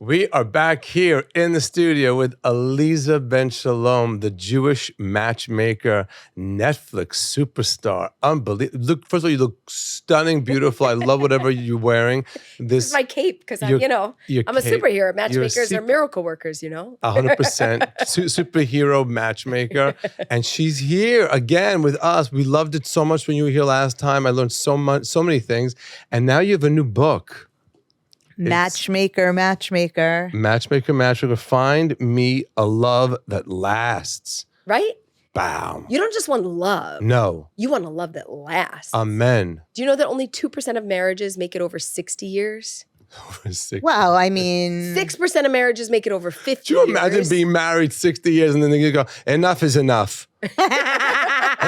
We are back here in the studio with Aleeza Ben Shalom, the Jewish matchmaker, Netflix superstar. Unbelievable. Look, first of all, you look stunning, beautiful. I love whatever you're wearing. This is my cape because I'm a superhero. Matchmakers are miracle workers, 100% superhero matchmaker. And she's here again with us. We loved it so much when you were here last time. I learned so many things. And now you have a new book. Matchmaker Matchmaker. Matchmaker Matchmaker. Find me a love that lasts. Right? Bam. You don't just want love. No. You want a love that lasts. Amen. Do you know that only 2% of marriages make it over 60 years? Well, I mean... 6% of marriages make it over 50 years. Do you imagine being married 60 years and then you go, enough is enough.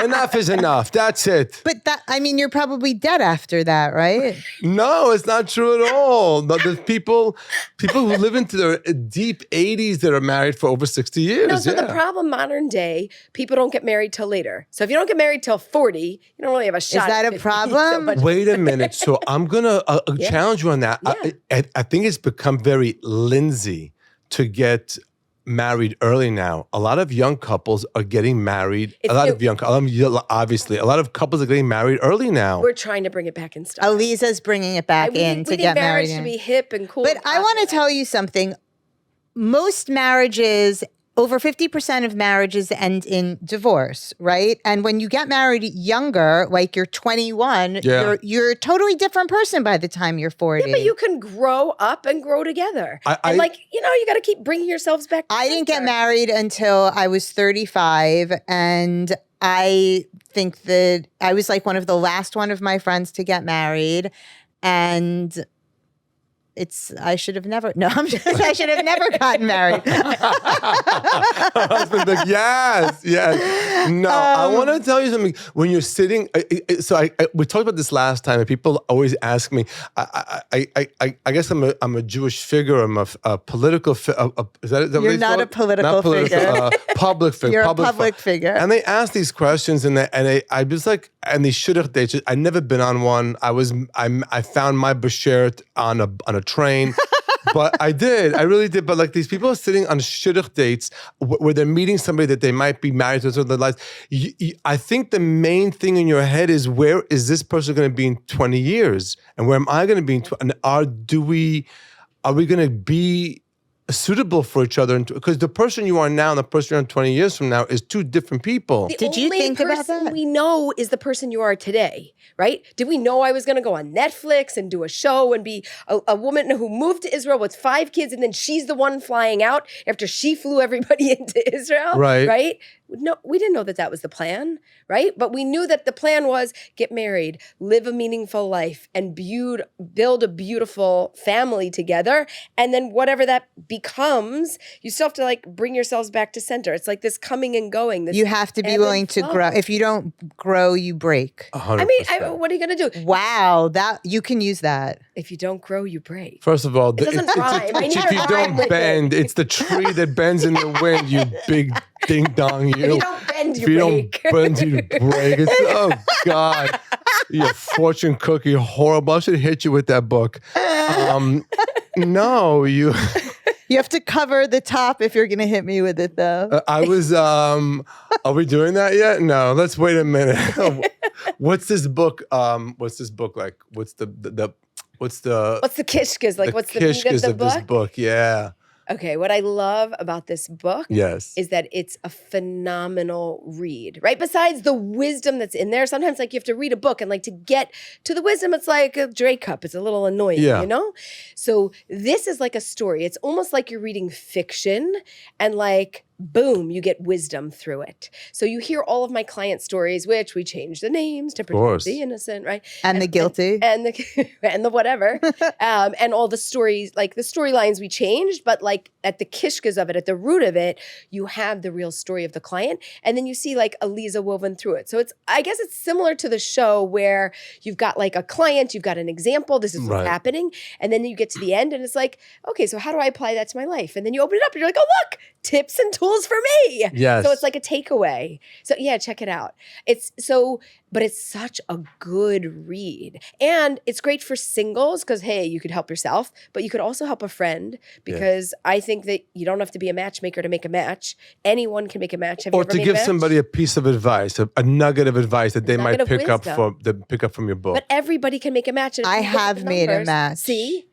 Enough is enough. That's it. But you're probably dead after that, right? No, it's not true at all. There's people who live into their deep 80s that are married for over 60 years. No, so the problem modern day, people don't get married till later. So if you don't get married till 40, you don't really have a shot. Is that a problem? Wait a minute. So I'm going to challenge you on that. Yeah. I think it's become very Lindsay to get married early now. A lot of young couples are getting married. Obviously, a lot of couples are getting married early now. We're trying to bring it back in style. Aleeza's bringing it back in to get married. We need marriage to be hip and cool. But I want to tell you something. Most marriages, over 50% of marriages end in divorce, right? And when you get married younger, like you're 21, you're a totally different person by the time you're 40. Yeah, but you can grow up and grow together. You got to keep bringing yourselves back. I didn't get married until I was 35, and I think that I was like one of the last one of my friends to get married, and I should have never gotten married. Husband, like, yes. No, I want to tell you something. When you're sitting, we talked about this last time, and people always ask me. I guess I'm a Jewish figure. I'm a political figure. You're not a political figure. Public figure. You're a public figure. And they ask these questions, and I was like, and these shidduch dates. I'd never been on one. I found my bashert on a train. But I really did. But like these people are sitting on shidduch dates where they're meeting somebody that they might be married to in their lives. I think the main thing in your head is, where is this person going to be in 20 years? And where am I going to be in 20? And are we going to be suitable for each other? Because the person you are now and the person you're 20 years from now is two different people. Did you think about that? The only person we know is the person you are today, right? Did we know I was going to go on Netflix and do a show and be a woman who moved to Israel with 5 kids, and then she's the one flying out after she flew everybody into Israel? Right? No, we didn't know that was the plan, right? But we knew that the plan was get married, live a meaningful life, and build a beautiful family together. And then whatever that becomes, you still have to like bring yourselves back to center. It's like this coming and going. You have to be willing to grow. If you don't grow, you break. 100%. I mean, what are you going to do? Wow, that you can use that. If you don't grow, you break. First of all, it doesn't rhyme. If you don't bend, it's the tree that bends in the wind, you big ding dong. If you don't bend, you break. If you don't bend, you break. Oh, God. You fortune cookie, horrible. I should hit you with that book. No, you... You have to cover the top if you're going to hit me with it, though. I was, are we doing that yet? No, let's wait a minute. What's this book? What's this book like? What's the kishkas? Like, what's the meat of the book? This book? Yeah. Okay, what I love about this book is that it's a phenomenal read, right? Besides the wisdom that's in there, sometimes like you have to read a book and like to get to the wisdom, it's like a Dre cup. It's a little annoying, you know? So this is like a story. It's almost like you're reading fiction, and like, boom, you get wisdom through it. So you hear all of my client stories, which we changed the names to protect the innocent, right? And the guilty. And the whatever. And all the stories, like the storylines we changed, but like at the kishkas of it, at the root of it, you have the real story of the client. And then you see like Aleeza woven through it. So I guess it's similar to the show where you've got like a client, you've got an example, this is what's happening. And then you get to the end and it's like, okay, so how do I apply that to my life? And then you open it up and you're like, oh, look, tips and tools rules for me. Yes. So it's like a takeaway. So yeah, check it out. But it's such a good read. And it's great for singles because, hey, you could help yourself, but you could also help a friend because I think that you don't have to be a matchmaker to make a match. Anyone can make a match. Have you Or ever to made give a match? somebody a piece of advice, a nugget of advice that they might nugget of pick up wisdom. from your book. But everybody can make a match. And if I you look at have the made a numbers- match. See?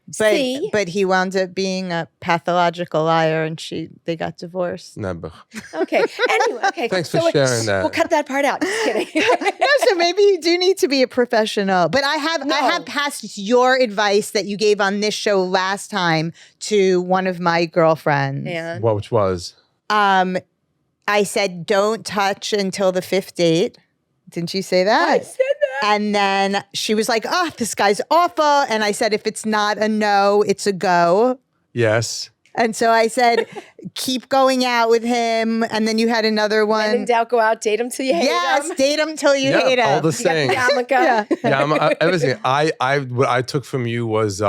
But he wound up being a pathological liar, and they got divorced. Never. Okay. Anyway, okay. Thanks for sharing that. We'll cut that part out. Just kidding. No, so maybe you do need to be a professional. But I have passed your advice that you gave on this show last time to one of my girlfriends. And Which was? I said, don't touch until the 5th date. Didn't you say that? I said that. And then she was like, oh, this guy's awful. And I said, if it's not a no, it's a go. Yes. And so I said, keep going out with him. And then you had another When in one. doubt, go out, date him till you hate Yes, him. date him till you hate him. all the sayings. Yarmulke. Yeah. Yeah, everything. What I took from you was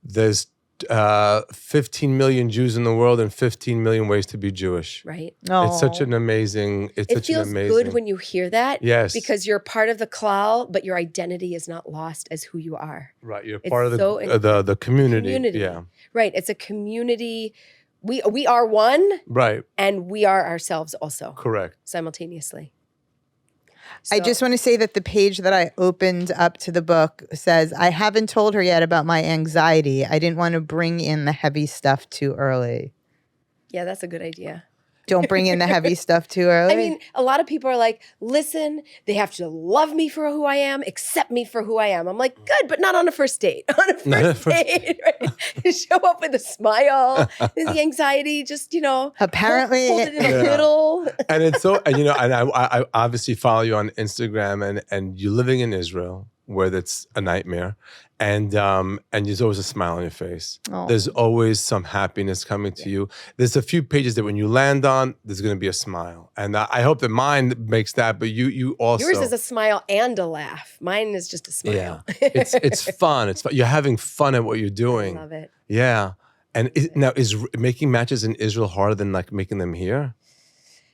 there's 15 million Jews in the world and 15 million ways to be Jewish. Right. It's such an amazing. It feels good when you hear that. Yes. Because you're part of the klal, but your identity is not lost as who you are. Right, you're It's part of so the community. Community. Yeah, Right. It's a community. We are one, right. and we are ourselves also Correct. simultaneously. I So- just want to say that the page that I opened up to the book says, I haven't told her yet about my anxiety. I didn't want to bring in the heavy stuff too early. Yeah, that's a good idea. Don't bring in the heavy stuff too early. I mean, a lot of people are like, listen, they have to love me for who I am, accept me for who I am. I'm like, good, but not on a first date. On a first date, right? Show up with a smile. The anxiety, just, Apparently- hold it in a Yeah. little. And it's so, and I obviously follow you on Instagram, and you're living in Israel, where that's a nightmare, and there's always a smile on your face. Oh. There's always some happiness coming to you. There's a few pages that when you land on, there's going to be a smile, and I hope that mine makes that. But you also Yours is a smile and a laugh. Mine is just a smile. yeah. It's fun. It's fun. You're having fun at what you're doing. I love it. Yeah. And now is making matches in Israel harder than like making them here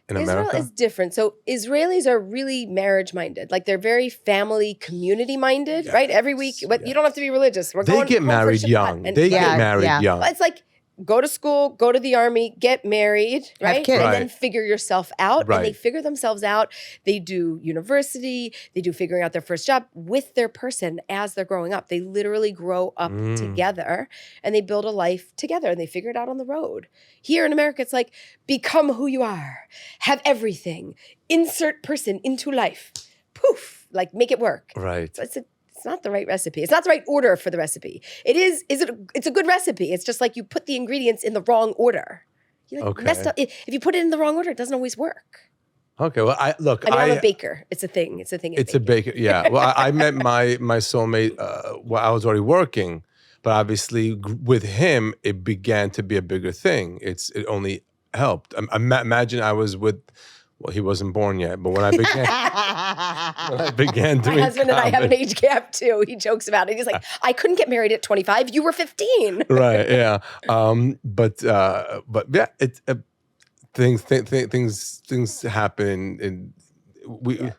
in Israel America? is different. So Israelis are really marriage minded. Like they're very family, community minded, right? Every week, but you don't have to be religious. We're They going get home for married Shabbat. young. And They Yeah, get married yeah. young. It's like go to school, go to the army, get married, right? kids. And then Right. figure yourself out. Right. And they figure themselves out. They do university, they do figuring out their first job with their person as they're growing up. They literally grow up together and they build a life together and they figure it out on the road. Here in America, it's like become who you are, have everything, insert person into life. Poof, like make it work. Right. So it's not the right recipe. It's not the right order for the recipe. It's a good recipe. It's just like you put the ingredients in the wrong order. You like Okay. messed up. If you put it in the wrong order, it doesn't always work. Okay. Well, I'm a baker. It's a thing. It's a thing. in It's a baking. baker. Yeah. Well, I met my soulmate while I was already working, but obviously with him, it began to be a bigger thing. It only helped. Imagine I was with. Well, he wasn't born yet, but when I began doing My husband and I have an comedy- age gap too. He jokes about it. He's like, I couldn't get married at 25. You were 15. Right. Yeah. But yeah, things happen, and we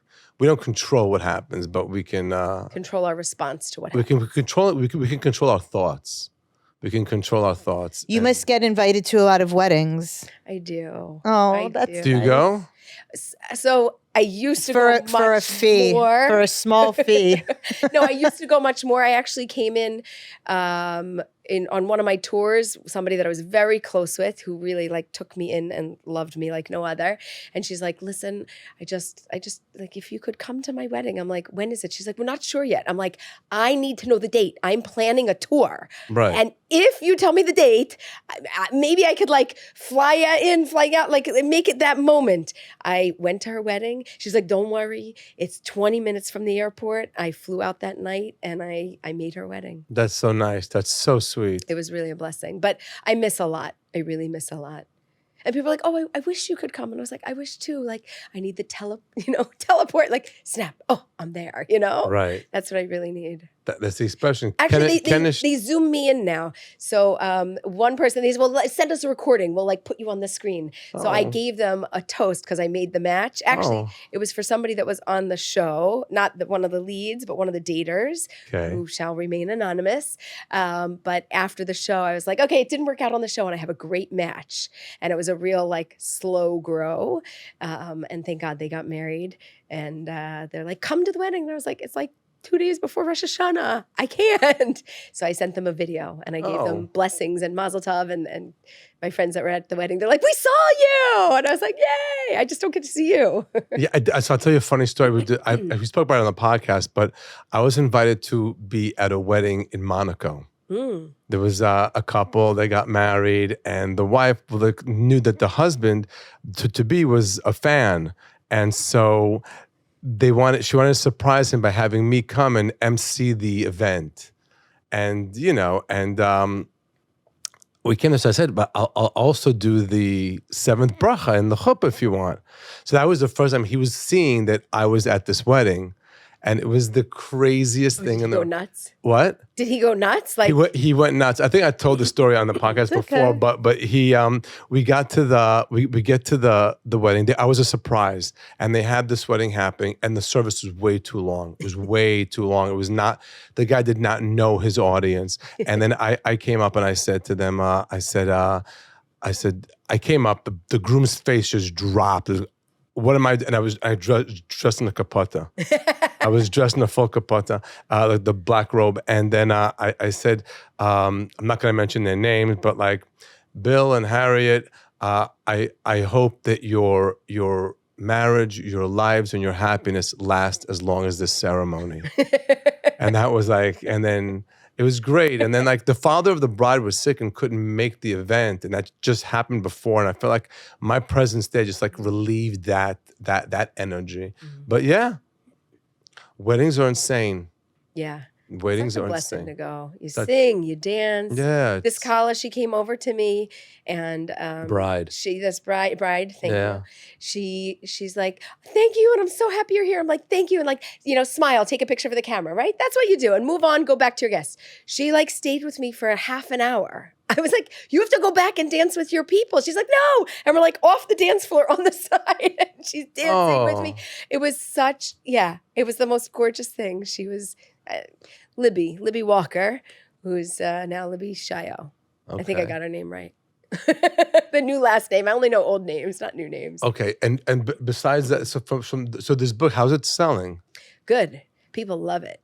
don't control what happens, but we can Control our response to what we happened. can control it. We can control our thoughts. We can control our thoughts. you and- must get invited to a lot of weddings. I do. Oh, I that's Do you go? So I used to For go a, for a much fee, more. for a small fee. No, I used to go much more. I actually came in on one of my tours, somebody that I was very close with who really like took me in and loved me like no other. And she's like, listen, I just like, if you could come to my wedding. I'm like, when is it? She's like, we're not sure yet. I'm like, I need to know the date. I'm planning a tour. Right. And if you tell me the date, maybe I could like fly in, fly out, like make it that moment. I went to her wedding. She's like, don't worry. It's 20 minutes from the airport. I flew out that night and I made her wedding. That's so nice. That's so sweet. It was really a blessing. But I miss a lot. I really miss a lot. And people are like, oh, I wish you could come. And I was like, I wish too. Like, I need the teleport, like snap. Oh, I'm there, Right. That's what I really need. That's the expression. Actually, they zoom me in now. So one person, they said, well, send us a recording. We'll like put you on the screen. So I gave them a toast because I made the match. Actually, it was for somebody that was on the show, not one of the leads, but one of the daters who shall remain anonymous. But after the show, I was like, okay, it didn't work out on the show and I have a great match. And it was a real like slow grow. And thank God they got married. And they're like, come to the wedding. And I was like, it's like 2 days before Rosh Hashanah. I can't. So I sent them a video and I gave them blessings and mazel tov. And my friends that were at the wedding, they're like, we saw you. And I was like, yay, I just don't get to see you. So I'll tell you a funny story. We spoke about it on the podcast, but I was invited to be at a wedding in Monaco. There was a couple, they got married, and the wife knew that the husband to be was a fan. And so she wanted to surprise him by having me come and MC the event. And, we came to, so I said, but I'll also do the seventh bracha in the chuppah if you want. So that was the first time he was seeing that I was at this wedding. And it was the craziest thing. Did he go nuts? What? Did he go nuts? Like he went nuts. I think I told the story on the podcast before, but he we get to the wedding. I was a surprise, and they had this wedding happening, and the service was way too long. It was way too long. It was not. The guy did not know his audience, and then I came up and I said to them, I came up. The groom's face just dropped. What am I? And I dressed in a kapata. I was dressed in a full kapata, like the black robe. And then I said, I'm not going to mention their names, but like Bill and Harriet, I hope that your marriage, your lives, and your happiness last as long as this ceremony. And that was like, and then it was great. And then like the father of the bride was sick and couldn't make the event. And that just happened before. And I felt like my presence there just like relieved that energy. But yeah, weddings are insane. Yeah. Weddings are insane. Blessing to go. You sing, you dance. Yeah. This Kala, she came over to me and bride. Bride. Thank you. She's like, thank you, and I'm so happy you're here. I'm like, thank you, and like, smile, take a picture for the camera, right? That's what you do, and move on, go back to your guests. She like stayed with me for a half an hour. I was like, you have to go back and dance with your people. She's like, no. And we're like off the dance floor on the side. And she's dancing with me. It was it was the most gorgeous thing. She was Libby Walker, who's now Libby Shayo. Okay. I think I got her name right. The new last name. I only know old names, not new names. Okay. And besides that, so this book, how's it selling? Good. People love it.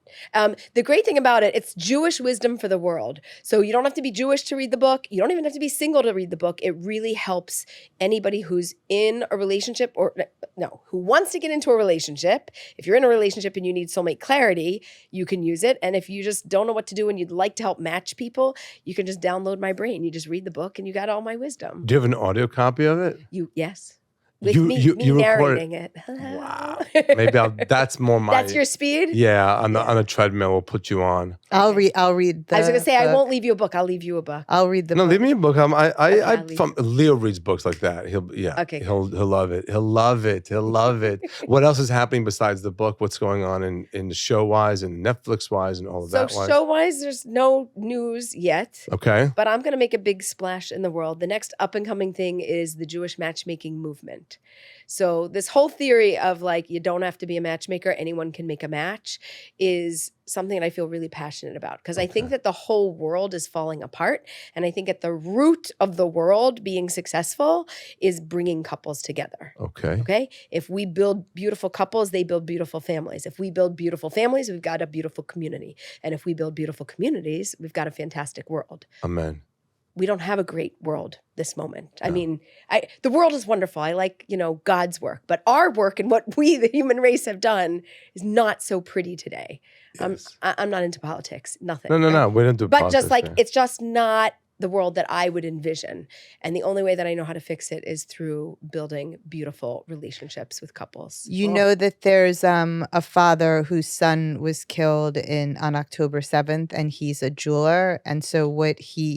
The great thing about it, it's Jewish wisdom for the world. So you don't have to be Jewish to read the book. You don't even have to be single to read the book. It really helps anybody who's in a relationship who wants to get into a relationship. If you're in a relationship and you need soulmate clarity, you can use it. And if you just don't know what to do and you'd like to help match people, you can just download my brain. You just read the book and you got all my wisdom. Do you have an audio copy of it? Yes. With me narrating it. Wow. Maybe that's more my... That's your speed? Yeah, on a treadmill, we'll put you on. I'll read I was going to say, I won't leave you a book. I'll leave you a book. I'll read the book. No, leave me a book. Leo reads books like that. He'll love it. He'll love it. He'll love it. What else is happening besides the book? What's going on in the show-wise and Netflix-wise and all of that? So show-wise, there's no news yet. Okay. But I'm going to make a big splash in the world. The next up-and-coming thing is the Jewish matchmaking movement. So this whole theory of like, you don't have to be a matchmaker, anyone can make a match, is something that I feel really passionate about, because I think that the whole world is falling apart. And I think at the root of the world being successful is bringing couples together. Okay. If we build beautiful couples, they build beautiful families. If we build beautiful families, we've got a beautiful community. And if we build beautiful communities, we've got a fantastic world. Amen. We don't have a great world this moment. No. I mean, the world is wonderful. I like, God's work, but our work and what we, the human race, have done is not so pretty today. Yes. I'm not into politics, nothing. No, we don't do politics. But just like, it's just not the world that I would envision. And the only way that I know how to fix it is through building beautiful relationships with couples. You know that there's a father whose son was killed on October 7th, and he's a jeweler. And so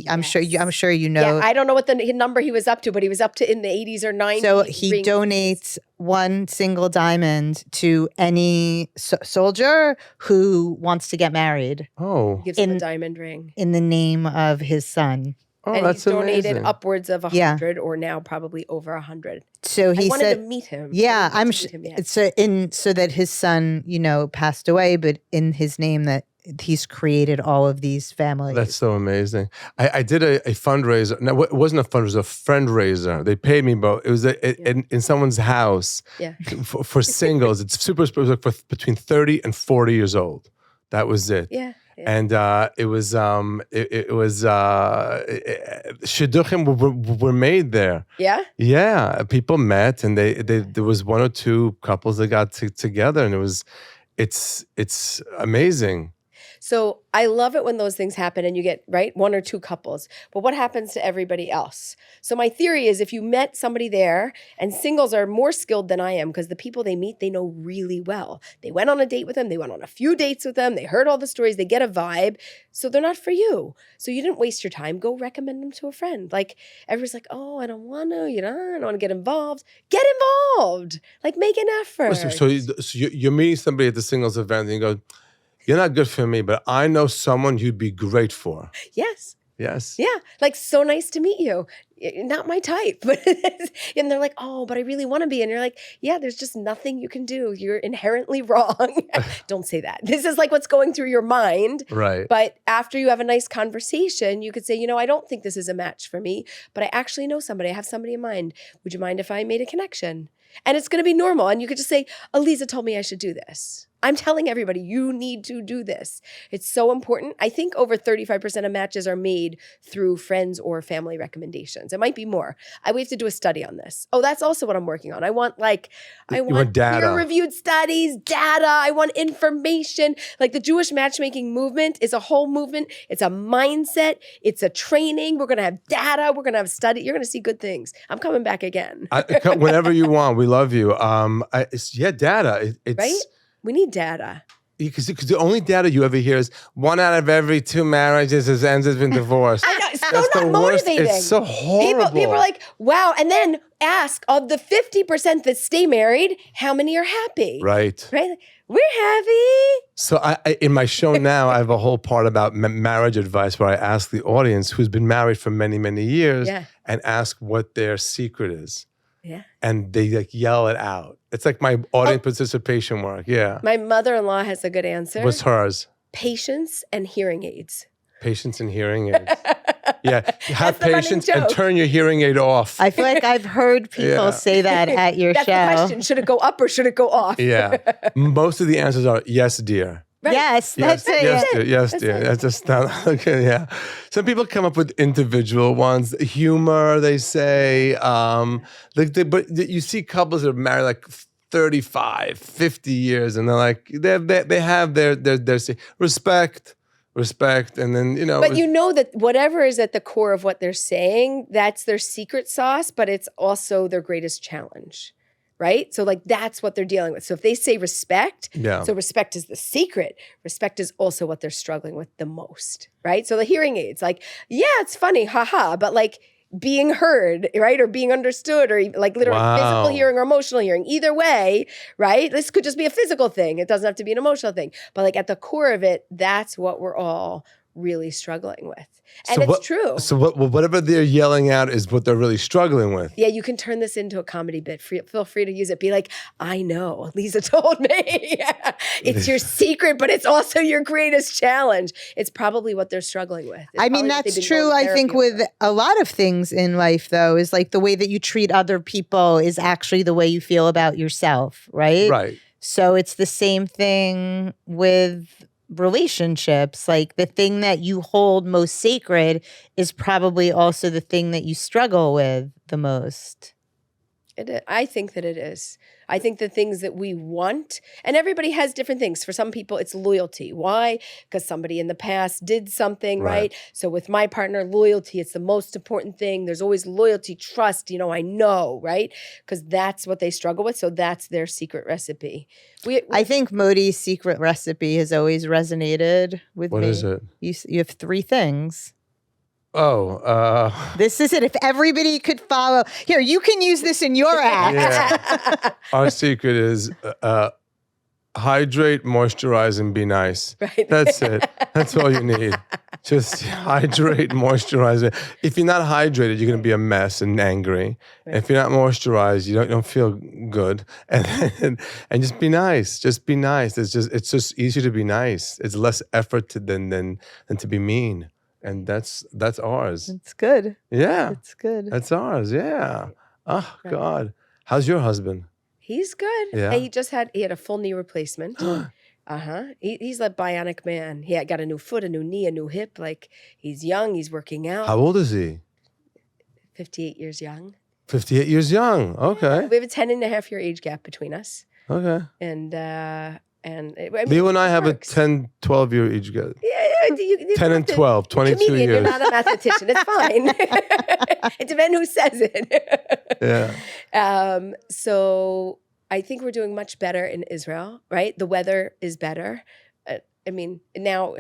I'm sure you know. Yeah, I don't know what the number he was up to, but he was up to in the 80s or 90s. So he donates one single diamond to any soldier who wants to get married Oh, Gives him a diamond ring. in the name of his son. oh, And that's he's donated amazing. upwards of Yeah. 100 or now probably over 100. So I he wanted said, to meet him. yeah, I I'm didn't get to meet him yet. so that his son, passed away, but in his name that he's created all of these families. That's so amazing. I did a fundraiser. No, it wasn't a fundraiser, a friend-raiser. They paid me, but it was in someone's house Yeah. for singles. It's super specific for between 30 and 40 years old. That was it. Yeah. And it was shidduchim were made there. Yeah? Yeah, people met, and they there was one or two couples that got together, and it's amazing. So I love it when those things happen and you get, right, one or two couples. But what happens to everybody else? So my theory is if you met somebody there, and singles are more skilled than I am because the people they meet, they know really well. They went on a date with them. They went on a few dates with them. They heard all the stories. They get a vibe. So they're not for you. So you didn't waste your time. Go recommend them to a friend. Like everybody's like, oh, I don't want to, I don't want to get involved. Get involved. Like make an effort. So you're meeting somebody at the singles event, and you go, "You're not good for me, but I know someone you'd be great for." Yes. Yes. Yeah, like so nice to meet you. Not my type, but and they're like, oh, but I really want to be. And you're like, yeah, there's just nothing you can do. You're inherently wrong. Don't say that. This is like what's going through your mind. Right. But after you have a nice conversation, you could say, I don't think this is a match for me, but I actually know somebody. I have somebody in mind. Would you mind if I made a connection? And it's going to be normal. And you could just say, Aleeza told me I should do this. I'm telling everybody, you need to do this. It's so important. I think over 35% of matches are made through friends or family recommendations. It might be more. We have to do a study on this. Oh, that's also what I'm working on. I want data. peer-reviewed studies, data. I want information. Like the Jewish matchmaking movement is a whole movement. It's a mindset. It's a training. We're going to have data. We're going to have study. You're going to see good things. I'm coming back again. Whenever you want, we love you. Data. It's right? We need data. Because the only data you ever hear is 1 out of every 2 marriages has ended in divorce. I know, it's so That's not the worst. motivating. It's so horrible. People are like, wow. And then ask, of the 50% that stay married, how many are happy? Right. Right? We're happy. So I in my show now, I have a whole part about marriage advice where I ask the audience who's been married for many, many years and ask what their secret is. Yeah. And they like yell it out. It's like my audience participation work. Yeah. My mother-in-law has a good answer. What's hers? Patience and hearing aids. Patience and hearing aids. Yeah. Have the running patience and joke. turn your hearing aid off. I feel like I've heard people say that at your That's show. the question. Should it go up or should it go off? Yeah. Most of the answers are yes, dear. Right. Yes, that's it. Yes, dear. Yes, That's dear. it. That's just not okay. Yeah. Some people come up with individual ones. Humor, they say. But you see couples that are married like 35, 50 years, and they're like they have their respect, and then But you know that whatever is at the core of what they're saying, that's their secret sauce, but it's also their greatest challenge. Right? So like that's what they're dealing with. So if they say respect, so respect is the secret. Respect is also what they're struggling with the most. Right? So the hearing aids, like, yeah, it's funny, haha, but like being heard, right? Or being understood, or like literally physical hearing or emotional hearing. Either way, right? This could just be a physical thing. It doesn't have to be an emotional thing. But like at the core of it, that's what we're all really struggling with. And it's true. So whatever they're yelling out is what they're really struggling with. Yeah, you can turn this into a comedy bit. Feel free to use it. Be like, I know, Aleeza told me. It's your secret, but it's also your greatest challenge. It's probably what they're struggling with. I mean, that's true. I think with a lot of things in life, though, is like the way that you treat other people is actually the way you feel about yourself, right? Right. So it's the same thing with relationships. Like the thing that you hold most sacred is probably also the thing that you struggle with the most. I think that it is. I think the things that we want, and everybody has different things. For some people, it's loyalty. Why? Because somebody in the past did something, right? So with my partner, loyalty, it's the most important thing. There's always loyalty, trust, I know, right? Because that's what they struggle with. So that's their secret recipe. I think Modi's secret recipe has always resonated with me. What is it? You have 3 things. This is it. If everybody could follow. Here, you can use this in your act. Yeah. Our secret is hydrate, moisturize, and be nice. Right. That's it. That's all you need. Just hydrate, moisturize. If you're not hydrated, you're going to be a mess and angry. Right. If you're not moisturized, you don't feel good. And just be nice. Just be nice. It's just easier to be nice. It's less effort than to be mean. And that's ours. It's good. Yeah. It's good. That's ours. Yeah. Oh God. How's your husband? He's good. Yeah. He had a full knee replacement. He's a bionic man. He got a new foot, a new knee, a new hip. Like, he's young. He's working out. How old is he? 58 years young. 58 years young. Okay. We have a 10.5-year age gap between us. Okay. And Leo and I it have works. a 10, 12 year age gap. Yeah, 10 and 12, 22 comedian, years. You're not a mathematician. It's fine. It depends who says it. Yeah. So I think we're doing much better in Israel, right? The weather is better. I mean, now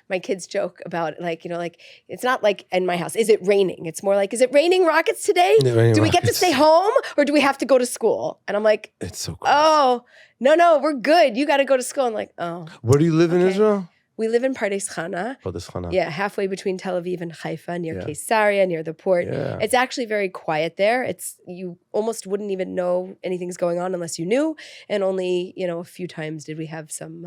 my kids joke about it's not like in my house, is it raining? It's more like, is it raining rockets today? Raining Do we get to rockets. stay home or do we have to go to school? And I'm like, It's so cool. oh, no, we're good. You got to go to school. I'm like, oh. Where do you live in Okay. Israel? We live in Pardes Chana. Oh, this Chana. Yeah, halfway between Tel Aviv and Haifa, near Yeah. Caesarea, near the port. Yeah. It's actually very quiet there. You almost wouldn't even know anything's going on unless you knew. And only, a few times did we have some,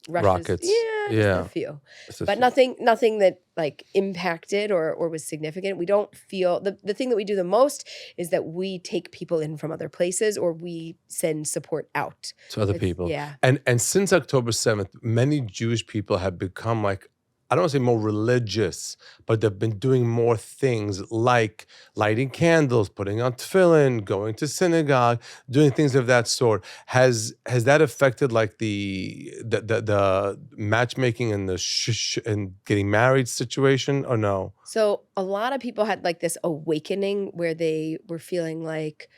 rushes. Rockets. Yeah, just Yeah. a few. It's a But few. nothing that like impacted or was significant. We don't feel the thing that we do the most is that we take people in from other places or we send support out To other It's- people. Yeah. And since October 7th, many Jewish people have become like, I don't want to say more religious, but they've been doing more things like lighting candles, putting on tefillin, going to synagogue, doing things of that sort. Has that affected like the matchmaking and and getting married situation or no? So a lot of people had like this awakening where they were feeling like,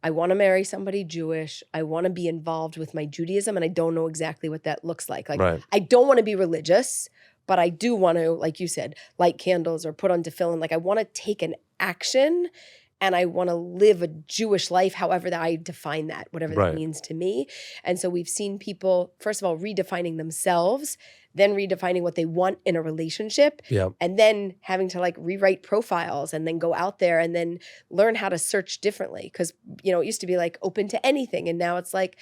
I want to marry somebody Jewish. I want to be involved with my Judaism, and I don't know exactly what that looks like. Like, Right. I don't want to be religious, but I do want to, like you said, light candles or put on tefillin. Like, I want to take an action and I want to live a Jewish life, however that I define that, whatever Right. that means to me. And so we've seen people, first of all, redefining themselves, then redefining what they want in a relationship, Yeah. and then having to like rewrite profiles and then go out there and then learn how to search differently. Because, it used to be like open to anything. And now it's like,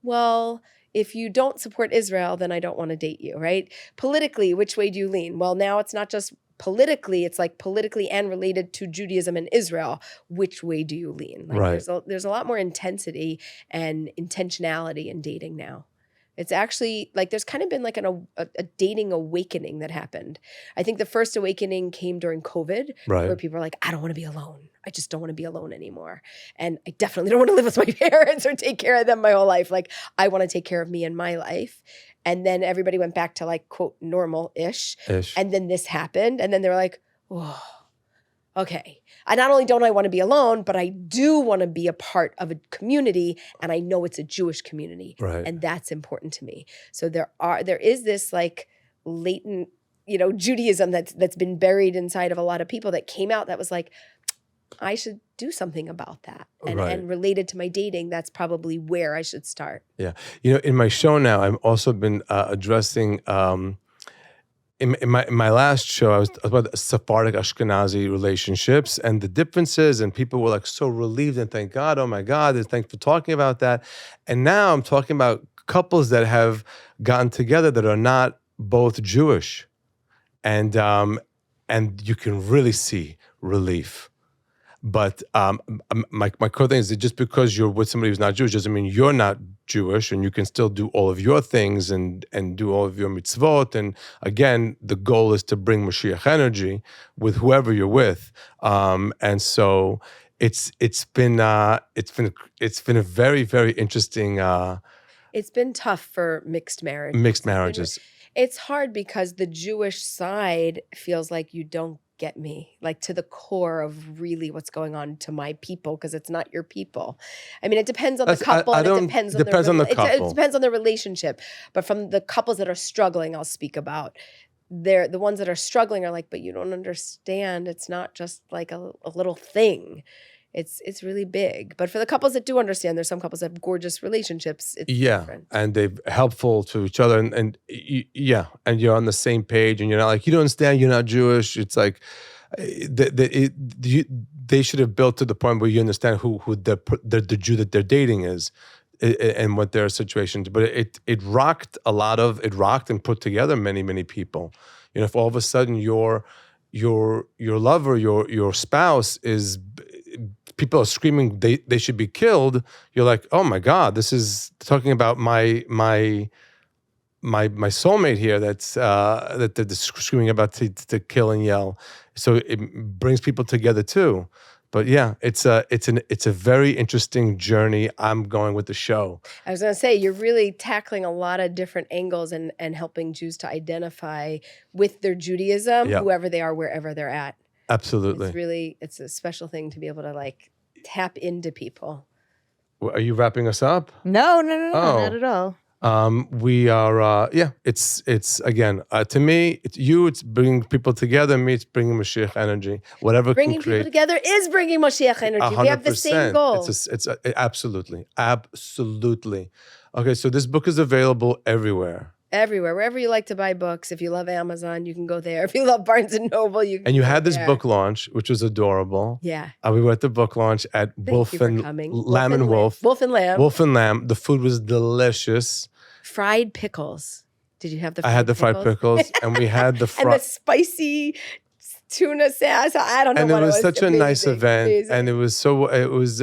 well, if you don't support Israel, then I don't want to date you, right? Politically, which way do you lean? Well, now it's not just politically, it's like politically and related to Judaism and Israel. Which way do you lean? Like Right. there's a lot more intensity and intentionality in dating now. It's actually like there's kind of been like a dating awakening that happened. I think the first awakening came during COVID, Right. where people are like, I don't want to be alone. I just don't want to be alone anymore. And I definitely don't want to live with my parents or take care of them my whole life. Like, I want to take care of me and my life. And then everybody went back to like, quote, normal-ish. Ish. And then this happened. And then they were like, oh, okay. I not only don't I want to be alone, but I do want to be a part of a community. And I know it's a Jewish community. Right. And that's important to me. So there is this like latent, Judaism that's been buried inside of a lot of people that came out that was like, I should do something about that. And, Right. and related to my dating, that's probably where I should start. Yeah. In my show now, I've also been addressing, in my last show, I was about Sephardic Ashkenazi relationships and the differences, and people were like so relieved and thank God, oh my God, and thanks for talking about that. And now I'm talking about couples that have gotten together that are not both Jewish. And you can really see relief. But my core thing is that just because you're with somebody who's not Jewish doesn't mean you're not Jewish, and you can still do all of your things and do all of your mitzvot. And again, the goal is to bring Mashiach energy with whoever you're with. And so it's been a very, very interesting It's been tough for mixed marriage. mixed marriages. It's hard because the Jewish side feels like you don't get me, like to the core of really what's going on to my people, because it's not your people. I mean, it depends on the couple, and it depends on the couple. It depends on the relationship. But from the couples that are struggling, I'll speak about. they're the ones that are struggling are like, but you don't understand. It's not just like a little thing. It's really big. But for the couples that do understand, there's some couples that have gorgeous relationships. It's different. And they're helpful to each other, and you're on the same page, and you're not like, you don't understand, you're not Jewish. It's like they should have built to the point where you understand who the Jew that they're dating is, and what their situation. But it rocked and put together many people. You know, if all of a sudden your lover, your spouse is, people are screaming they should be killed, you're like, oh my God, this is talking about my soulmate here that's that they're screaming about to kill and yell. So it brings people together too. But yeah, it's a very interesting journey I'm going with the show. I was going to say, you're really tackling a lot of different angles and helping Jews to identify with their Judaism, whoever they are, wherever they're at. Absolutely. It's a special thing to be able to like tap into people. Are you wrapping us up? No, not at all. We are, it's again, to me, it's bringing people together. Me, it's bringing Mashiach energy. Whatever bringing can create. People together is bringing Mashiach energy. 100%. We have the same goal. It's absolutely. Okay, so this book is available everywhere. Everywhere, wherever you like to buy books. If you love Amazon, you can go there. If you love Barnes and Noble, you can. And you had this there. Book launch, which was adorable. Yeah. We were at the book launch at Wolf and Lamb. Wolf and Lamb. The food was delicious. Fried pickles. Did you have the? I had the fried pickles, and we had the and the spicy tuna sauce. I don't know. And what it was such amazing, a nice event, amazing. and it was so. It was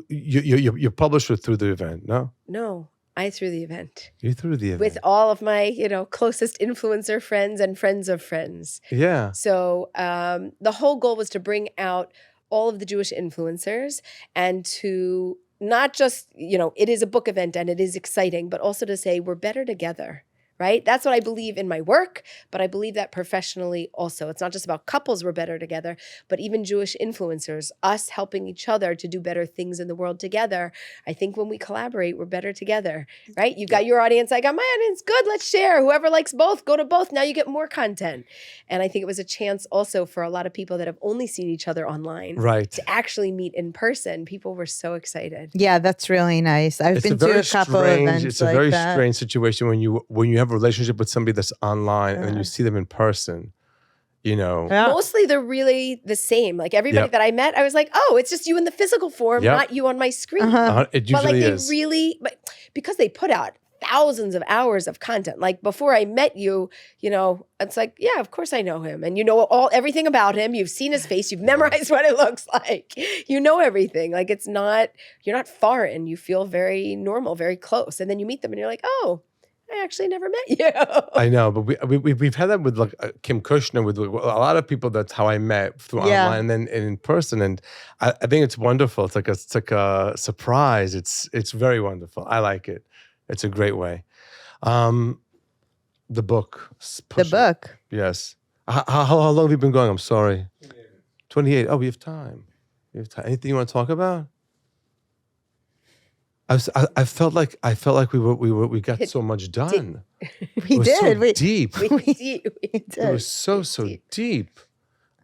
you published it through the event, no? No. I threw the event. You threw the event. With all of my, closest influencer friends and friends of friends. Yeah. So the whole goal was to bring out all of the Jewish influencers and to not just, it is a book event and it is exciting, but also to say we're better together. Right? That's what I believe in my work, but I believe that professionally also. It's not just about couples we're better together, but even Jewish influencers, us helping each other to do better things in the world together. I think when we collaborate, we're better together, right? You got your audience, I got my audience. Good, let's share. Whoever likes both, go to both. Now you get more content. And I think it was a chance also for a lot of people that have only seen each other online to actually meet in person. People were so excited. Yeah, that's really nice. I've been to a couple events. It's a very strange situation when you have a relationship with somebody that's online and then you see them in person, Mostly they're really the same. Like everybody that I met, I was like, oh, it's just you in the physical form, not you on my screen. It usually is. Because they put out thousands of hours of content. Like before I met you, it's like, yeah, of course I know him. And you know everything about him. You've seen his face. You've memorized what it looks like. You know everything. Like you're not foreign. You feel very normal, very close. And then you meet them and you're like, oh, I actually never met you. I know, but we've had that with like Kim Kushner, with a lot of people. That's how I met through online and then in person, and I think it's wonderful. It's like a surprise. It's very wonderful. I like it. It's a great way. The book. Yes. How long have you been going? I'm sorry. 28. Oh, we have time. Anything you want to talk about? I felt like we got so much done. We did. So deep. We did. It was so deep.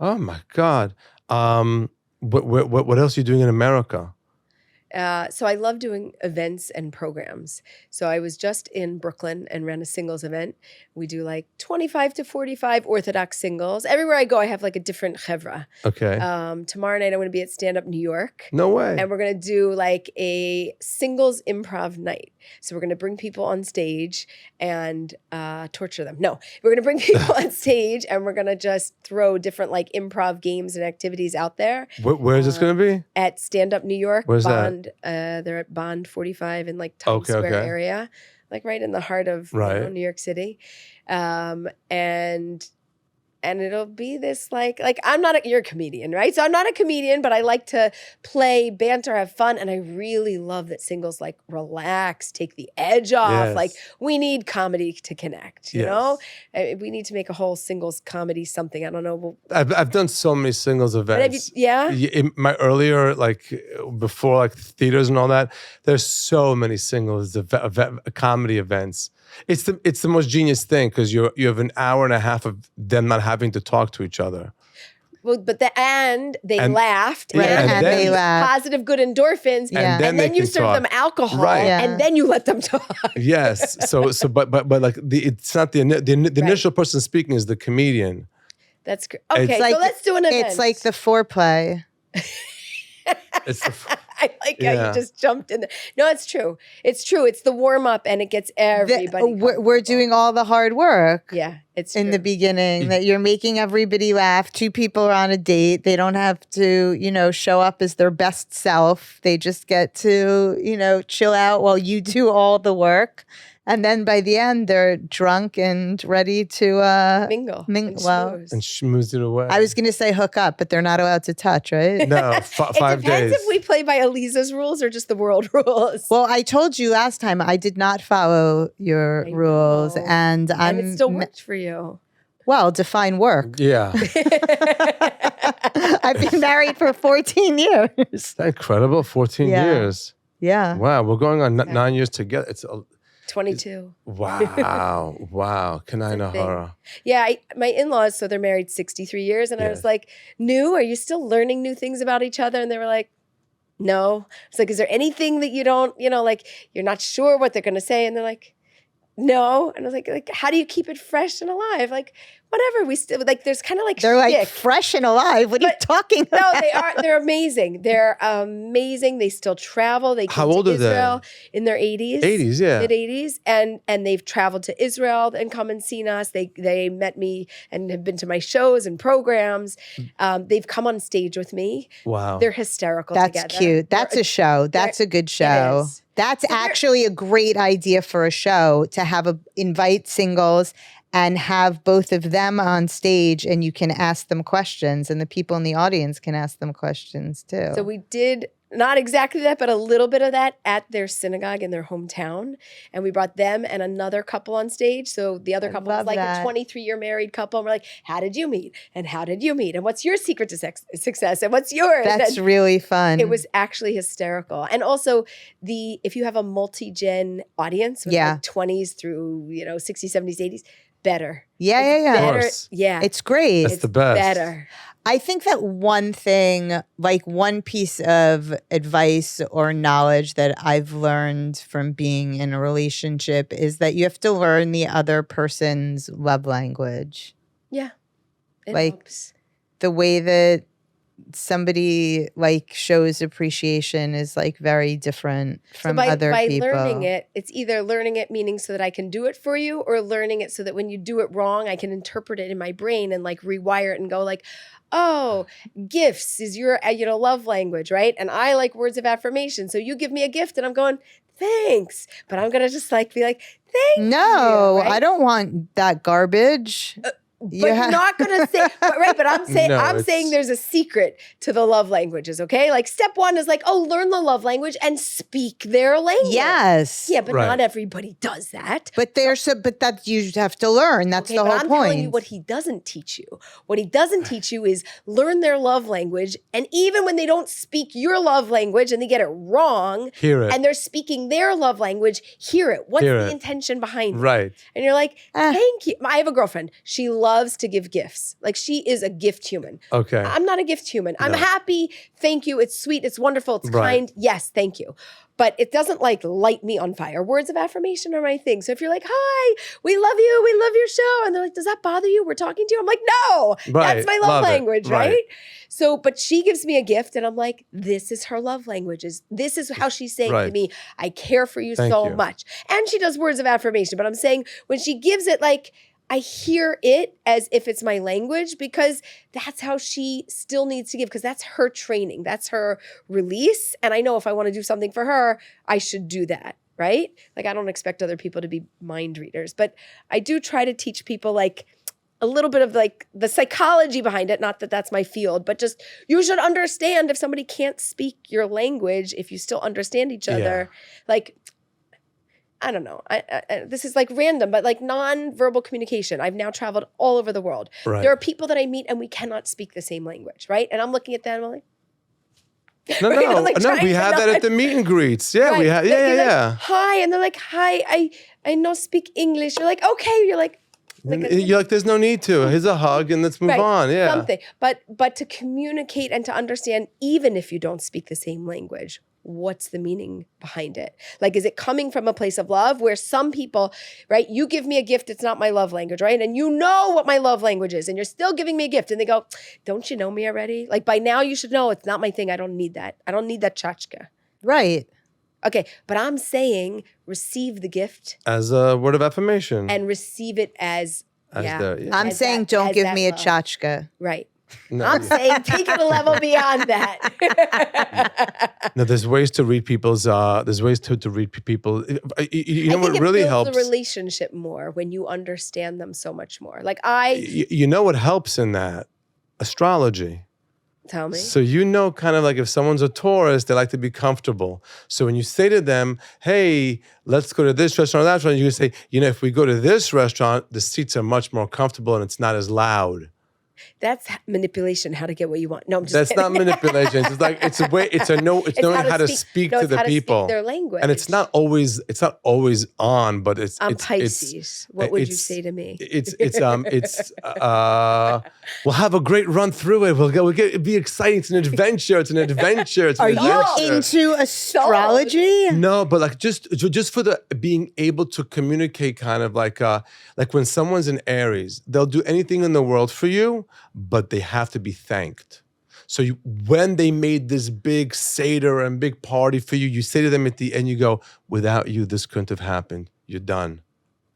Oh my God. What else are you doing in America? So I love doing events and programs. So I was just in Brooklyn and ran a singles event. We do like 25 to 45 Orthodox singles. Everywhere I go, I have like a different chevra. Okay. Tomorrow night, I'm going to be at Stand Up New York. No way. And we're going to do like a singles improv night. So we're going to bring people on stage and torture them. No, we're going to bring people on stage and we're going to just throw different like improv games and activities out there. Where is this going to be? At Stand Up New York. Where's Bond, that? They're at Bond 45 in like Times Square area, like right in the heart of New York City. And it'll be this like you're a comedian, right? So I'm not a comedian, but I like to play, banter, have fun. And I really love that singles like relax, take the edge off. Yes. Like we need comedy to connect, you know? We need to make a whole singles comedy something. I don't know. I've done so many singles events. In my earlier, before theaters and all that, there's so many singles comedy events. It's the most genius thing because you have an hour and a half of them not having to talk to each other. Well, but they laughed, Yeah, and and they laughed. positive good endorphins, Yeah. then and they then you can serve talk. them alcohol, Right. Yeah. and then you let them talk. Yes. But like it's not the initial person speaking is the comedian. That's great. Okay, It's so like- let's do an event. It's like the foreplay. It's the, I like how Yeah. you just jumped in there. No, it's true. It's true. It's the warm up, and it gets everybody. We're comfortable. doing all the hard work. Yeah, it's In true. the beginning, that you're making everybody laugh. Two people are on a date. They don't have to, show up as their best self. They just get to, chill out while you do all the work. And then by the end, they're drunk and ready to mingle. Well, schmooze. and schmoozed it away. I was going to say hook up, but they're not allowed to touch, right? no It 5 depends days. if we play by Aleeza's rules or just the world rules. Well, I told you last time I did not follow your I rules, know. and and it still worked for you. well, define work. Yeah. I've been married for 14 years. Is that incredible? 14 Yeah. years. Yeah. Wow. We're going on 9 years together. It's 22. wow. Wow. Kanai Nahara. Yeah, my in-laws, so they're married 63 years. And I Yeah. was like, are you still learning new things about each other? And they were like, no. It's like, is there anything that you don't, like you're not sure what they're going to say? And they're like, no. And I was like, how do you keep it fresh and alive? Like, whatever. We still, like, there's kind of like They're like shtick. fresh and alive. What are you talking No, about? they're amazing. They're amazing. They still travel. They came How old to are they? Israel in their 80s. 80s, yeah. Mid 80s. And they've traveled to Israel and come and seen us. They met me and have been to my shows and programs. They've come on stage with me. Wow. They're hysterical That's together. cute. That's a show. That's a good show. is. That's actually a great idea for a show to have invite singles and have both of them on stage, and you can ask them questions, and the people in the audience can ask them questions too. So we did not exactly that, but a little bit of that at their synagogue in their hometown. And we brought them and another couple on stage. So the other couple was love like that. a 23-year married couple. And we're like, how did you meet? And how did you meet? And what's your secret to success? And what's yours? That's And really fun. it was actually hysterical. And also if you have a multi-gen audience with Yeah. like 20s through, 60s, 70s, 80s, better. yeah. Better. course. Yeah. It's great. That's the best. better. I think that one thing, like one piece of advice or knowledge that I've learned from being in a relationship is that you have to learn the other person's love language. Yeah. It Like, helps. The way that somebody like shows appreciation is like very different from other by people. learning it, it's either learning it meaning so that I can do it for you, or learning it so that when you do it wrong, I can interpret it in my brain and like rewire it and go like, oh, gifts is your love language, right? And I like words of affirmation. So you give me a gift and I'm going, thanks. But I'm gonna just like be like, thank No, you. Right? I don't want that garbage. But you're not gonna say but I'm saying No, I'm it's- saying there's a secret to the love languages, okay? Like step one is like, oh, learn the love language and speak their language. Yes. Yeah, but Right. not everybody does that. But but that you have to learn. That's Okay, the but whole I'm point. telling you what he doesn't teach you. What he doesn't teach you is learn their love language. And even when they don't speak your love language and they get it wrong, Hear it. and they're speaking their love language, hear it. What's Hear the it. intention behind it? Right. And you're like, Ah. thank you. I have a girlfriend. She loves to give gifts. Like she is a gift human. Okay. I'm not a gift human. I'm No. happy. Thank you. It's sweet. It's wonderful. It's Right. kind. Yes, thank you. But it doesn't like light me on fire. Words of affirmation are my thing. So if you're like, hi, we love you. We love your show. And they're like, does that bother you? We're talking to you. I'm like, no, Right. that's my love Love it. language, Right. right? So, but she gives me a gift and I'm like, this is her love language. This is how she's saying to Right. me, I care for you Thank so you. much. And she does words of affirmation. But I'm saying when she gives it, like, I hear it as if it's my language because that's how she still needs to give, because that's her training. That's her release. And I know if I want to do something for her, I should do that, right? Like I don't expect other people to be mind readers, but I do try to teach people like a little bit of like the psychology behind it. Not that that's my field, but just you should understand if somebody can't speak your language, if you still understand each other, like I don't know. This is like random, but like non-verbal communication. I've now traveled all over the world. Right. There are people that I meet and we cannot speak the same language, right? And I'm looking at them, I'm like, No, Right? no, Like no. trying We to had that not- at the meet and greets. Yeah, we Right. had. Like, Yeah, you're like, yeah, hi, and they're like, hi, I no speak English. You're like, okay. You're like yeah. You're like, there's no need to. Here's a hug and let's move right, on. Yeah. something. But to communicate and to understand, even if you don't speak the same language, what's the meaning behind it? Like, is it coming from a place of love where some people, right? You give me a gift, it's not my love language, right? And you know what my love language is, and you're still giving me a gift. And they go, don't you know me already? Like, by now you should know it's not my thing. I don't need that. I don't need that tchotchke. Right. Okay, but I'm saying receive the gift As a word of affirmation. and receive it as I'm as saying that- don't as give that me a love. tchotchke. Right. No, I'm saying take it a level beyond that. no, there's ways to read people's. There's ways to read people. You know I think what it really builds helps. the relationship more when you understand them so much more. Like You know what helps in that? Astrology. tell me. So you know, kind of like if someone's a Taurus, they like to be comfortable. So when you say to them, "Hey, let's go to this restaurant or that restaurant," you say, "You know, if we go to this restaurant, the seats are much more comfortable and it's not as loud." That's manipulation, how to get what you want. No, I'm just That's kidding. not manipulation. It's like it's a way. It's a no. It's knowing how to speak no, to it's the how people. speak their language. And it's not always. It's not always on, but it's. I'm it's, Pisces. What would you it's- say to me? We'll have a great run through it. We'll get. It'll be exciting. It's an adventure. It's an adventure. It's an Are you adventure. into astrology? No, but like just for the being able to communicate, kind of like when someone's in Aries, they'll do anything in the world for you, but they have to be thanked. So when they made this big Seder and big party for you, you say to them at the end, you go, "Without you, this couldn't have happened. You're done.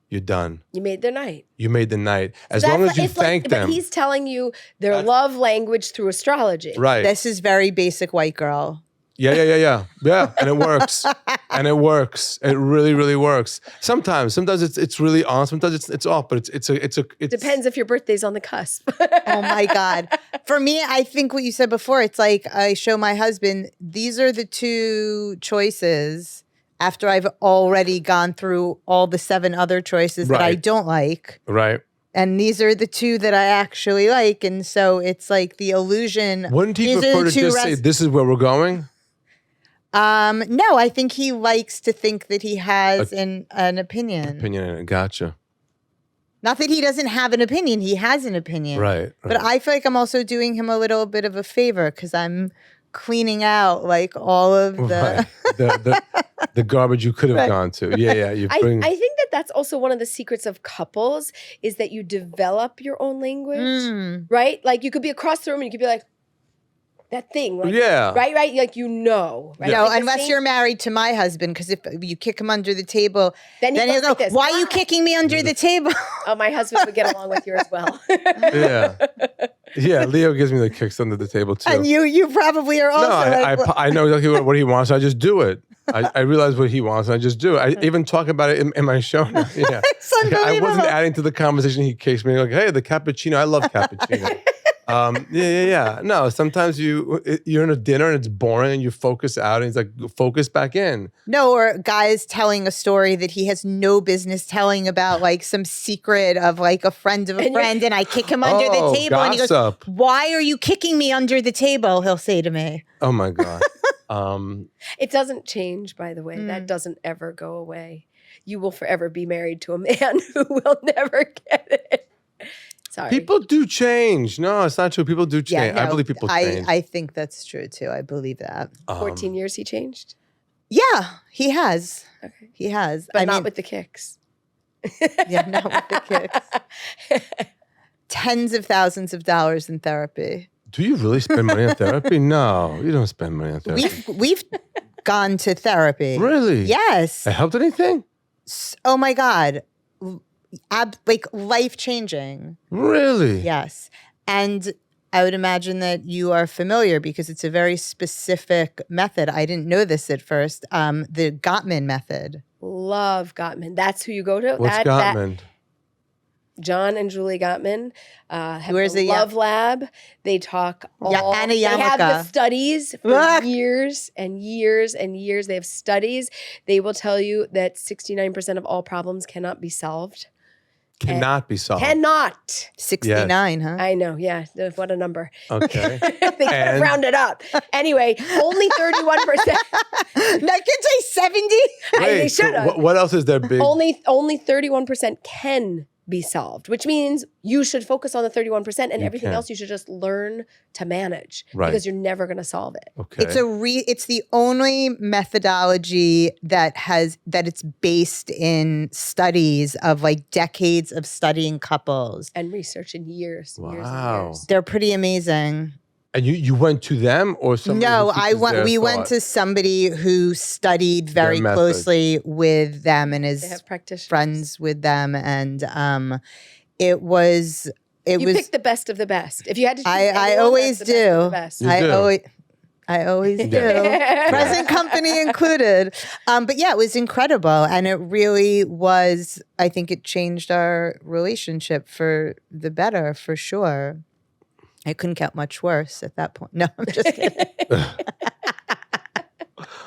You're done. You made their night. You made the night. As That's long as you it's like- thank them." But he's telling you their love language through astrology. Right. This is very basic white girl. Yeah. And it works. And it works. It really, really works. Sometimes it's really on. Sometimes it's off. But it's Depends if your birthday's on the cusp. Oh my God. For me, I think what you said before, it's like I show my husband, these are the two choices after I've already gone through all the 7 other choices that I Right. don't like. right. And these are the 2 that I actually like. And so it's like the illusion. Wouldn't he These are prefer the to 2 just say, "This is where we're going"? No, I think he likes to think that he has an opinion. Opinion. Gotcha. Not that he doesn't have an opinion. He has an opinion. Right. But I feel like I'm also doing him a little bit of a favor because I'm cleaning out like all of the. Right. The garbage you could have Right. gone to. Yeah. You I bring. think that that's also one of the secrets of couples is that you develop your own language, right? Like you could be across the room and you could be like, that thing. Like, Yeah. Right? Like, you know. Right? No, Like the unless same- you're married to my husband, because if you kick him under the table, Then he then goes he'll go, like this, "Why are you "Ah." kicking me under the table?" Oh, my husband would get along with you as well. Yeah. Leo gives me the kicks under the table too. And you probably are also No, like, I know exactly what he wants. I just do it. I realize what he wants, and I just do it. I even talk about it in my show now. Yeah. It's unbelievable. I wasn't adding to the conversation. He kicks me like, "Hey, the cappuccino. I love cappuccino." Yeah. No, sometimes you're in a dinner and it's boring, and you focus out, and he's like, "Focus back in." No, or guys telling a story that he has no business telling about like some secret of like a friend of a friend, and I kick him under the table, and he goes, gossip. "Why are you kicking me under the table?" He'll say to me. Oh my god. It doesn't change, by the way. That doesn't ever go away. You will forever be married to a man who will never get it. Sorry. People do change. No, it's not true. People do change. Yeah, I no, believe people change. I think that's true too. I believe that. 14 years he changed? Yeah, he has. Okay. He has. But I not mean, with the kicks. yeah, not with the kicks. Tens of thousands of dollars in therapy. Do you really spend money on therapy? No, you don't spend money on therapy. We've gone to therapy. Really? Yes. It helped anything? Oh my God. Like life changing. Really? Yes. And I would imagine that you are familiar because it's a very specific method. I didn't know this at first. The Gottman method. Love Gottman. That's who you go to? What's Gottman? John and Julie Gottman have Where's the the Love Lab. They talk all. Anna They have the Yarmulke. studies for Look. years and years and years. They have studies. They will tell you that 69% of all problems cannot be solved. Cannot be solved. Cannot. 69, huh? I know. Yeah. What a number. Okay. They can't round it up. Anyway, only 31%. That could say 70. They should have. What else is there big? Only 31% can be solved, which means you should focus on the 31% and everything can. else you should just learn to manage Right. because you're never going to solve it. Okay. It's the only methodology that it's based in studies of like decades of studying couples. And research in years. Years and Wow. years. They're pretty amazing. And you went to them or somebody? No, who teaches their we went thought? to somebody who studied very method. closely with them and They is have practitioners. friends with them, and it was You picked the best of the best. If you had to choose I anyone, always that's the best of do. the best. You I do. always do. Yeah. Present company included. But yeah, it was incredible. And it really was, I think it changed our relationship for the better, for sure. I couldn't get much worse at that point. No, I'm just kidding.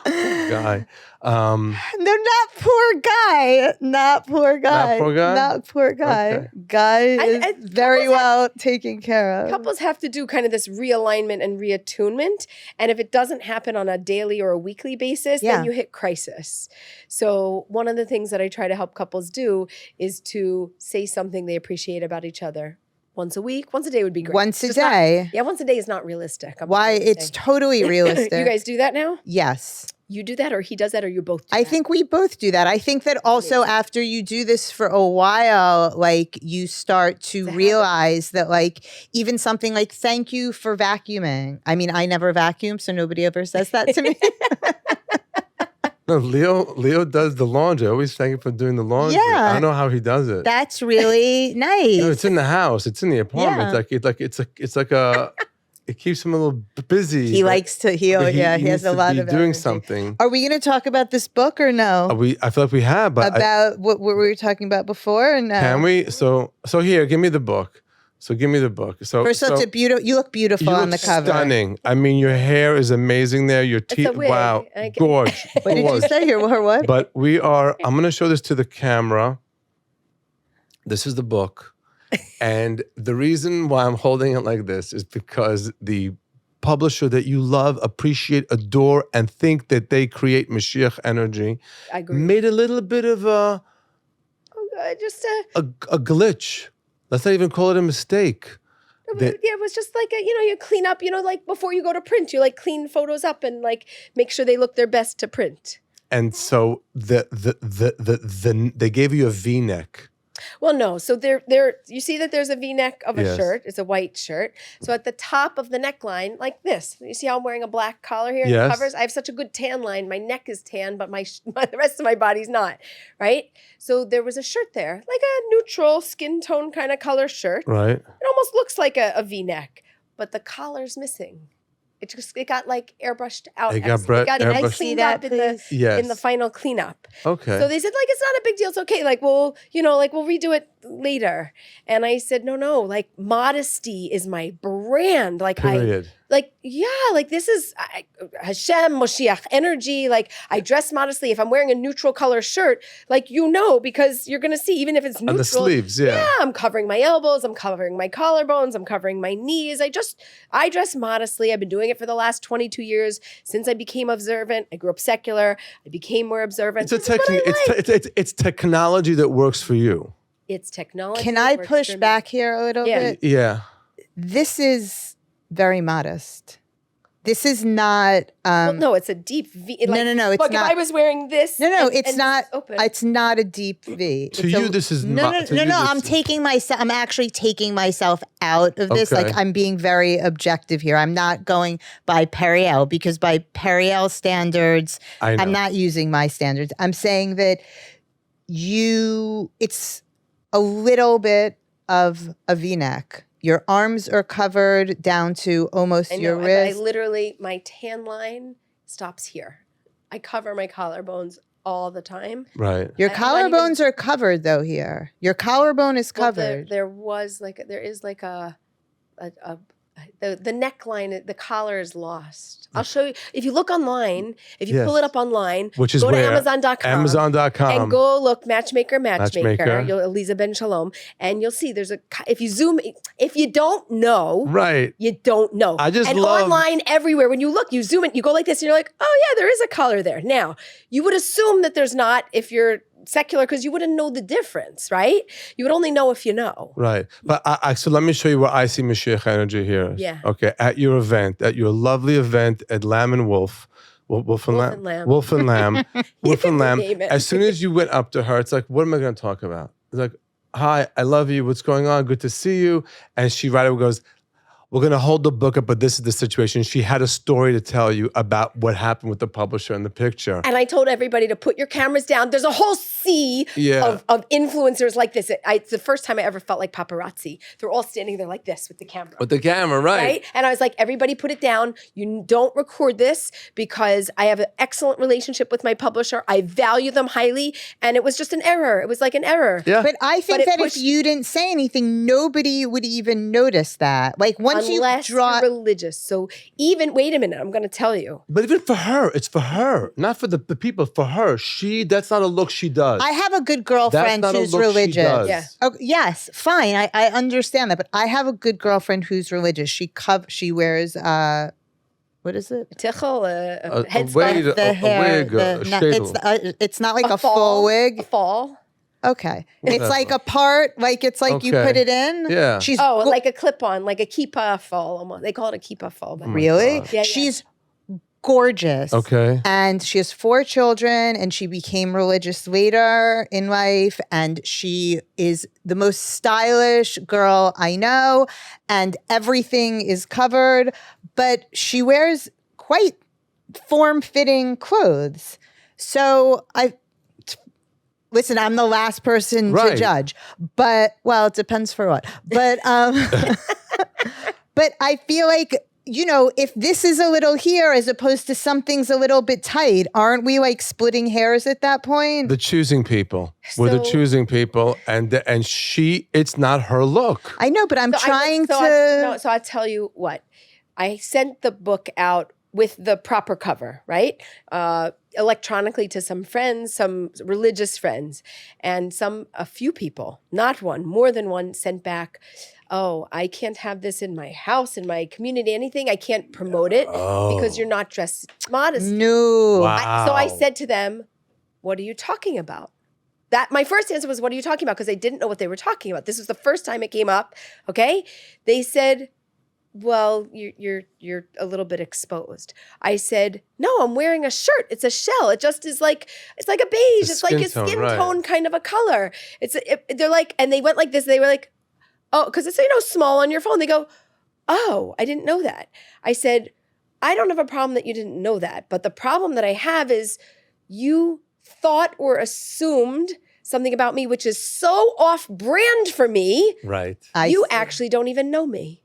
Guy. No, not poor guy. Not poor guy. Not poor guy? Not poor guy. Okay. Guy is I- very well taken care of. Couples have to do kind of this realignment and reattunement. And if it doesn't happen on a daily or a weekly basis, Yeah. then you hit crisis. So one of the things that I try to help couples do is to say something they appreciate about each other. Once a week, once a day would be great. Once a Just not- day. yeah, once a day is not realistic. I'm Why? sorry to It's say. totally realistic. You guys do that now? Yes. You do that or he does that or you both do I that? think we both do that. I think that also after you do this for a while, like you start to habit. realize that like even something like thank you for vacuuming. I mean, I never vacuum, so nobody ever says that to me. No, Leo does the laundry. I always thank him for doing the laundry. Yeah. I don't know how he does it. That's really nice. No, it's in the house. It's in the apartment. It's like a. It keeps him a little busy. He likes to heal. but Yeah, he needs has a to lot be of doing energy. something. Are we going to talk about this book or no? I feel like we have, but About what we were talking about before or no? can we? So here, give me the book. So give me the book. So First, so it's a beautiful. You look beautiful you on look the cover. stunning. I mean, your hair is amazing there. Your a teeth, wig. wow, I get- gorge. What did you gorge. say? Your what? But we are. I'm going to show this to the camera. This is the book, and the reason why I'm holding it like this is because the publisher that you love, appreciate, adore, and think that they create Mashiach energy I agree. made a little bit of Just a glitch. Let's not even call it a mistake. yeah, it was just like you clean up, like before you go to print, you like clean photos up and like make sure they look their best to print. And so they gave you a V-neck. Well, no. So there you see that there's a V-neck of a Yes. shirt. It's a white shirt. So at the top of the neckline, like this, you see how I'm wearing a black collar here? Yes. It covers. I have such a good tan line. My neck is tan, but the rest of my body's not. Right. So there was a shirt there, like a neutral skin tone kind of color shirt. Right. It almost looks like a V-neck, but the collar's missing. It got like airbrushed out. It got airbrushed. cleaned See that, up in the Yes. in the final cleanup. Okay. So they said, like, it's not a big deal. It's okay. Like, we'll redo it later. And I said, no, like, modesty is my brand. Like, Period. this is Hashem, Moshiach energy. Like, I dress modestly. If I'm wearing a neutral color shirt, like, because you're going to see, even if it's neutral. And the sleeves, yeah. Yeah, I'm covering my elbows. I'm covering my collarbones. I'm covering my knees. I dress modestly. I've been doing it for the last 22 years since I became observant. I grew up secular. I became more observant. It's a This is what I like. it's technology that works for you. It's technology. Can that I works push for me. back here a little Yeah. bit? Yeah. This is very modest. This is not. Well, no, it's a deep V. No, it's look, not. if I was wearing this. No, and- it's and not. Open. It's not a deep V. To It's you, this is no. to you, I'm this is- taking myself. I'm actually taking myself out of this. Okay. Like I'm being very objective here. I'm not going by Periel because by Periel standards, I know. I'm not using my standards. I'm saying that it's a little bit of a V-neck. Your arms are covered down to almost I your know. I wrist. literally, my tan line stops here. I cover my collarbones all the time. Right. Your I'm not even- collarbones are covered though here. Your collarbone is Well, covered. there is like a The neckline, the collar is lost. I'll show you. If you look online, if you pull it up online, which is go where? to Amazon.com. Amazon.com. And go look Matchmaker Matchmaker. Matchmaker. Aleeza Ben Shalom. And you'll see there's if you zoom, if you don't know, Right. you don't know. I just and love- online everywhere, when you look, you zoom it, you go like this and you're like, oh yeah, there is a color there. Now, you would assume that there's not if you're secular because you wouldn't know the difference, right? You would only know if you know. Right. But so let me show you where I see Mashiach energy here. Yeah. Okay. At your event, at your lovely event at Lamb and Wolf. Wolf and Lamb. Wolf and Lamb. Wolf and Lamb. name it. As soon as you went up to her, it's like, what am I going to talk about? It's like, hi, I love you. What's going on? Good to see you. And she right away goes, we're going to hold the book up, but this is the situation. She had a story to tell you about what happened with the publisher in the picture. And I told everybody to put your cameras down. There's a whole sea of influencers like this. It's the first time I ever felt like paparazzi. They're all standing there like this with the camera. With the camera, right. And I was like, everybody put it down. You don't record this because I have an excellent relationship with my publisher. I value them highly. And it was just an error. It was like an error. Yeah. But I think that if you didn't say anything, nobody would even notice that. Like once Unless you draw, you're religious. So even, wait a minute, I'm going to tell you. But even for her, it's for her, not for the people, for her. That's not a look she does. I have a good girlfriend That's not a who's look she religious. does. Yeah. Oh, yes, fine. I understand that. But I have a good girlfriend who's religious. She wears, what is it? Tichel, A headscarf. wig, The hair. a shadel. It's not like a full A wig. fall. Okay. It's Whatever. like a part, like it's like you Okay. put it in. Yeah. She's Like a clip-on, like a kippah fall almost. They call it a kippah fall. But really? God. Yeah, yeah. She's gorgeous. Okay. And she has 4 children and she became religious later in life. And she is the most stylish girl I know. And everything is covered. But she wears quite form-fitting clothes. So listen, I'm the last person to Right. judge. But, well, it depends for what. But, but I feel like, you know, if this is a little here as opposed to something's a little bit tight, aren't we like splitting hairs at that point? The choosing people. We're the So- choosing people, and it's not her look. I know, but I'm trying to. So I tell you what. I sent the book out with the proper cover, right? Electronically to some friends, some religious friends, and a few people, not one, more than one, sent back, oh, I can't have this in my house, in my community, anything. I can't promote it because you're not dressed modestly. No. Wow. So I said to them, what are you talking about? That my first answer was, what are you talking about? Because I didn't know what they were talking about. This was the first time it came up. Okay. They said, well, you're a little bit exposed. I said, no, I'm wearing a shirt. It's a shell. It just is like, it's like a beige. It's like a skin tone kind of a color. They're like, and they went like this. They were like, oh, because it's, small on your phone. They go, oh, I didn't know that. I said, I don't have a problem that you didn't know that. But the problem that I have is you thought or assumed something about me, which is so off brand for me. Right. You actually don't even know me.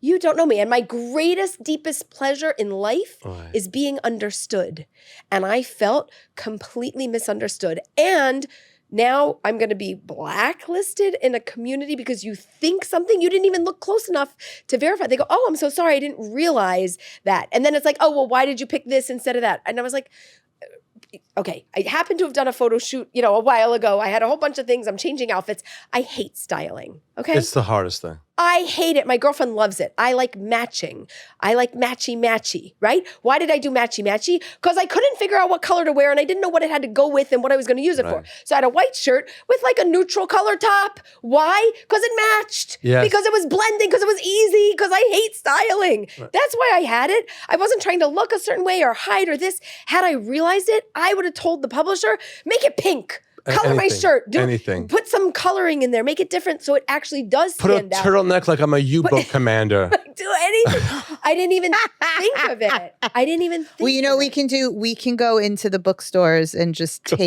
You don't know me. And my greatest, deepest pleasure in life is being understood. And I felt completely misunderstood. And now I'm going to be blacklisted in a community because you think something, you didn't even look close enough to verify. They go, oh, I'm so sorry. I didn't realize that. And then it's like, oh, well, why did you pick this instead of that? And I was like, okay, I happened to have done a photo shoot, a while ago. I had a whole bunch of things. I'm changing outfits. I hate styling. Okay. It's the hardest thing. I hate it. My girlfriend loves it. I like matching. I like matchy, right? Why did I do matchy? Because I couldn't figure out what color to wear and I didn't know what it had to go with and what I was going to use it for. So I had a white shirt with like a neutral color top. Why? Because it matched. Yes. Because it was blending, because it was easy, because I hate styling. That's why I had it. I wasn't trying to look a certain way or hide or this. Had I realized it, I would have told the publisher, make it pink. Color my shirt. Anything. Put some coloring in there. Make it different so it actually does stand out. Put a turtleneck like I'm a U-boat commander. Do anything. I didn't even think of it. I didn't even think Well, you know, of we it. we can go into the bookstores and just put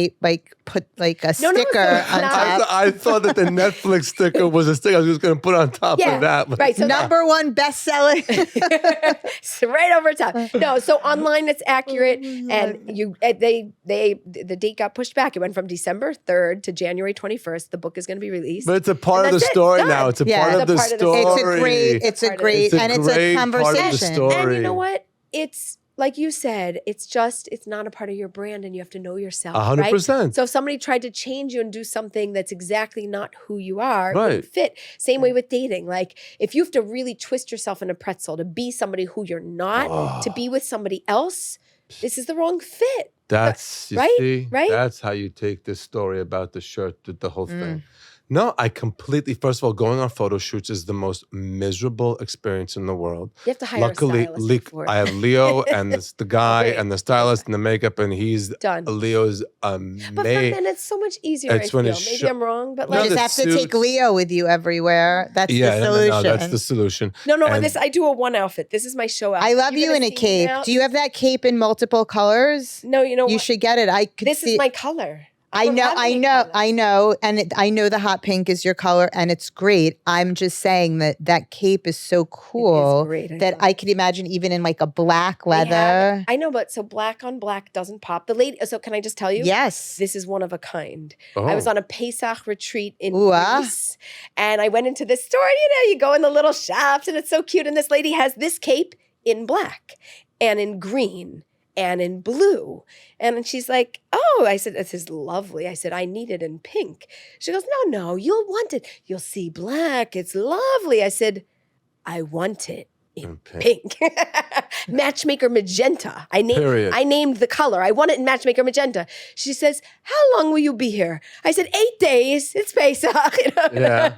like a sticker on top. I thought that the Netflix sticker was a sticker I was just going to put on top of that. Right. So Number 1 bestseller. it's right over top. No, so online it's accurate, and the date got pushed back. It went from December December 3rd to January 21st. The book is going to be released. But it's a part And of the that's it. story Done. now. It's a Yeah. part of the It's a story. part It's a great, it's a Part of great, It's a and it's great a part of the conversation. story. And you know what? It's like you said, it's not a part of your brand, and you have to know yourself. 100%. Right? So if somebody tried to change you and do something that's exactly not who you are, it Right. wouldn't fit. Same way with dating. Like if you have to really twist yourself in a pretzel to be somebody who you're not, to be with somebody else, this is the wrong fit. That's, you Right? see, Right? that's how you take this story about the shirt, the whole thing. No, I completely, first of all, going on photo shoots is the most miserable experience in the world. You have to hire Luckily, a stylist before. I have Leo and the guy Okay. and the stylist and the makeup, and he's, Done. Leo's But then it's so much easier, It's I when feel. it's Maybe sho- I'm wrong, but No, You like, the just have to take suits- Leo with you everywhere. That's the solution. No, that's the solution. no, And- this I do a one outfit. This is my show outfit. I love you You're in gonna a see me cape. now. Do you have that cape in multiple colors? No, you know You what? should get it. I could This see. is my color. I don't know, have I any know, color. I know, and I know the hot pink is your color, and it's great. I'm just saying that cape is so cool great, I that know. I could imagine even in like a black They have- leather. I know, but so black on black doesn't pop. The lady. So can I just tell you? Yes. This is one of a kind. Oh. I was on a Pesach retreat in Ooh, ah. Greece, and I went into this store. You go in the little shops, and it's so cute. And this lady has this cape in black and in green and in blue. And she's like, oh, I said, this is lovely. I said, I need it in pink. She goes, no, you'll want it. You'll see black. It's lovely. I said, I want it in pink. Matchmaker magenta. Period. I named the color. I want it in Matchmaker magenta. She says, how long will you be here? I said, 8 days. It's Pesach. Yeah.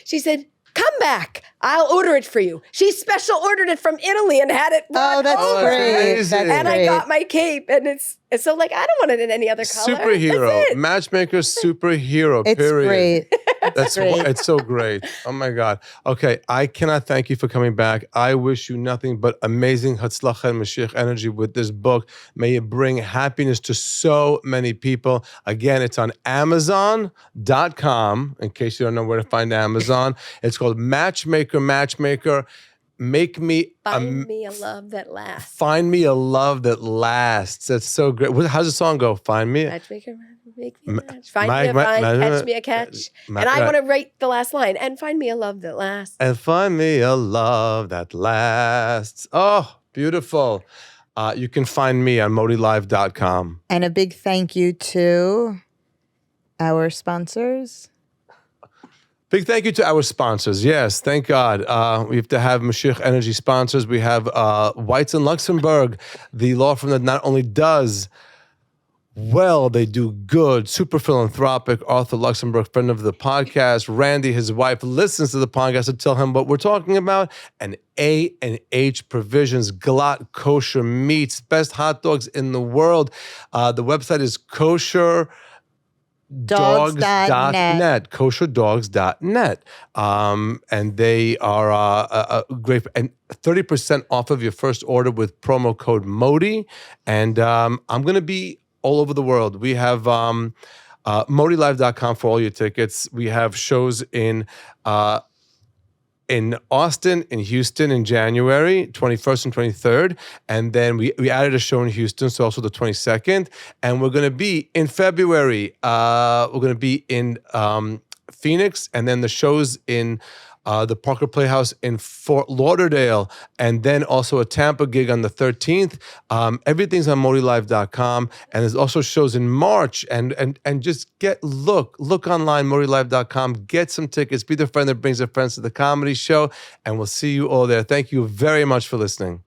She said, come back. I'll order it for you. She special ordered it from Italy and had it brought Oh, that's over. great. amazing. That's And I great. got my cape, and it's so like I don't want it in any other color. Superhero. That's it. Matchmaker superhero, It's period. great. That's great. It's so great. Oh my God. Okay, I cannot thank you for coming back. I wish you nothing but amazing Hatzlacha and Mashiach energy with this book. May it bring happiness to so many people. Again, it's on Amazon.com. In case you don't know where to find Amazon, it's called Matchmaker Matchmaker. Make me Find me a love that lasts. Find me a love that lasts. That's so great. How's the song go? Find me. Matchmaker, make me a match. Find Ma- me a ma- find, ma- catch me a catch. ma- And I ma- want to write the last line. And find me a love that lasts. And find me a love that lasts. Oh, beautiful. You can find me on modilive.com. And a big thank you to our sponsors. Big thank you to our sponsors. Yes, thank God. We have to have Mashiach Energy sponsors. We have Whites in Luxembourg, the law firm that not only does well, they do good. Super philanthropic. Arthur Luxembourg, friend of the podcast. Randy, his wife, listens to the podcast to tell him what we're talking about. And A&H Provisions, Glatt Kosher Meats, best hot dogs in the world. The website is kosherdogs.net, kosherdogs.net. And they are great. And 30% off of your first order with promo code MODI. And I'm going to be all over the world. We have modilive.com for all your tickets. We have shows in Austin, in Houston in January, 21st and 23rd. And then we added a show in Houston, so also the 22nd. And we're going to be in February. We're going to be in Phoenix, and then the shows in the Parker Playhouse in Fort Lauderdale, and then also a Tampa gig on the 13th. Everything's on modilive.com, and there's also shows in March. And just look online, modilive.com, get some tickets, be the friend that brings their friends to the comedy show, and we'll see you all there. Thank you very much for listening.